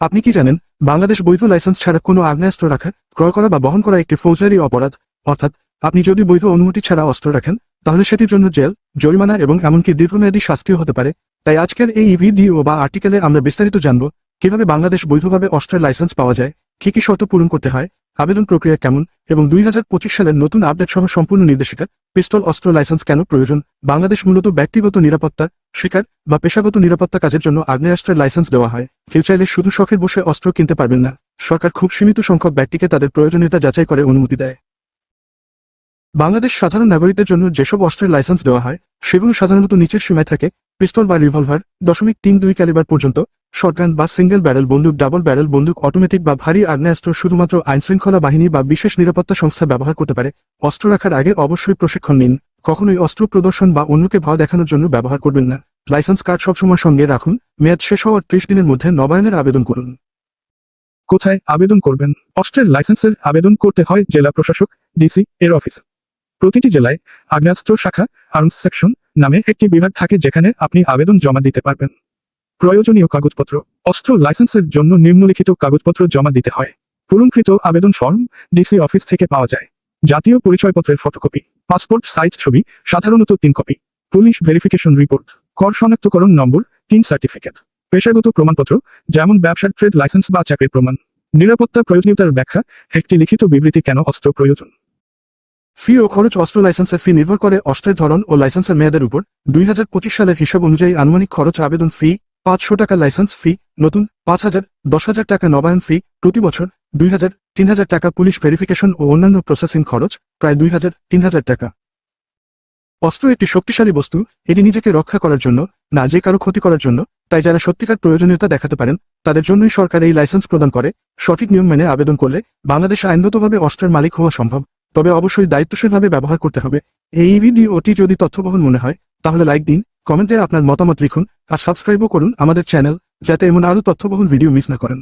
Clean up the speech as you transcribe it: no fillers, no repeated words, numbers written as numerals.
আপনি কি জানেন, বাংলাদেশ বৈধ লাইসেন্স ছাড়া কোনো আগ্নেয়াস্ত্র রাখা, ক্রয় করা বা বহন করা একটি ফৌজদারি অপরাধ। অর্থাৎ আপনি যদি বৈধ অনুমতি ছাড়া অস্ত্র রাখেন, তাহলে সেটির জন্য জেল, জরিমানা এবং এমনকি দীর্ঘমেয়াদী শাস্তিও হতে পারে। তাই আজকের এই ভিডিও বা আর্টিকেলে আমরা বিস্তারিত জানব কিভাবে বাংলাদেশ বৈধভাবে অস্ত্রের লাইসেন্স পাওয়া যায়, কি কি শর্ত পূরণ করতে হয়, আবেদন প্রক্রিয়া কেমন এবং 2025 সালের নতুন আপডেট সহ সম্পূর্ণ নির্দেশিকা। পিস্তল অস্ত্র লাইসেন্স কেন প্রয়োজন? বাংলাদেশ মূলত ব্যক্তিগত নিরাপত্তা, শিকার বা পেশাগত নিরাপত্তা কাজের জন্য আগ্নেয়াস্ত্রের লাইসেন্স দেওয়া হয়। কেউ চাইলে শুধু শখের বসে অস্ত্র কিনতে পারবেন না। সরকার খুব সীমিত সংখ্যক ব্যক্তিকে তাদের প্রয়োজনীয়তা যাচাই করে অনুমতি দেয়। বাংলাদেশ সাধারণ নাগরিকদের জন্য যেসব অস্ত্রের লাইসেন্স দেওয়া হয় সেগুলো সাধারণত নিচের সীমায় থাকে: পিস্তল বা রিভলভার 0.32 ক্যালিবার পর্যন্ত, শটগান বা সিঙ্গেল ব্যারেল বন্দুক, ডাবল ব্যারেল বন্দুক, অটোমেটিক বা ভারী আগ্নেয়াস্ত্র শুধুমাত্র আইনশৃঙ্খলা বাহিনী বা বিশেষ নিরাপত্তা সংস্থা ব্যবহার করতে পারে। অস্ত্র রাখার আগে অবশ্যই প্রশিক্ষণ নিন। কখনোই অস্ত্র প্রদর্শন বা অন্যকে ভয় দেখানোর জন্য ব্যবহার করবেন না। লাইসেন্স কার্ড সবসময় সঙ্গে রাখুন। মেয়াদ শেষ হওয়ার 30 দিনের মধ্যে নবায়নের আবেদন করুন। কোথায় আবেদন করবেন? অস্ত্রের লাইসেন্সের আবেদন করতে হয় জেলা প্রশাসক, ডিসি এর অফিস। প্রতিটি জেলায় আগ্নেয়াস্ত্র শাখা, আর্মস সেকশন নামে একটি বিভাগ থাকে যেখানে আপনি আবেদন জমা দিতে পারবেন। প্রয়োজনীয় কাগজপত্র: অস্ত্র লাইসেন্সের জন্য নিম্নলিখিত কাগজপত্র জমা দিতে হয়। পূরণকৃত আবেদন ফর্ম ডিসি অফিস থেকে পাওয়া যায়। জাতীয় পরিচয়পত্রের ফটোকপি, পাসপোর্ট সাইজ ছবি সাধারণত 3 কপি, পুলিশ ভেরিফিকেশন রিপোর্ট, কর শনাক্তকরণ নম্বর, টিন সার্টিফিকেট, পেশাগত প্রমাণপত্র যেমন ব্যবসার ট্রেড লাইসেন্স বা চাকরির প্রমাণ, নিরাপত্তা প্রয়োজনীয়তার ব্যাখ্যা, একটি লিখিত বিবৃতি কেন অস্ত্র প্রয়োজন। ফি ও খরচ: অস্ত্র লাইসেন্সের ফি নির্ভর করে অস্ত্রের ধরন ও লাইসেন্সের মেয়াদের উপর। 2025 সালের হিসাব অনুযায়ী আনুমানিক খরচ: আবেদন ফি 500 টাকা, লাইসেন্স ফি নতুন 5000, 10,000 টাকা নবায়ন ফি, প্রতি বছর 2000, 3000 টাকা পুলিশ ভেরিফিকেশন ও অন্যান্য প্রসেসিং খরচ, প্রায় 2000, 3000 টাকা। অস্ত্র একটি শক্তিশালী বস্তু, এটি নিজেকে রক্ষা করার জন্য, না যে কারো ক্ষতি করার জন্য। তাই যারা সত্যিকার প্রয়োজনীয়তা দেখাতে পারেন তাদের জন্যই সরকার এই লাইসেন্স প্রদান করে। সঠিক নিয়ম মেনে আবেদন করলে বাংলাদেশে আইনগতভাবে অস্ত্রের মালিক হওয়া সম্ভব, তবে অবশ্যই দায়িত্বশীলভাবে ব্যবহার করতে হবে। এই ভিডিওটি যদি তথ্যবহুল মনে হয় তাহলে লাইক দিন, কমেন্টে আপনার মতামত লিখুন আর সাবস্ক্রাইবও করুন আমাদের চ্যানেল, যাতে এমন আরও তথ্যবহুল ভিডিও মিস না করেন।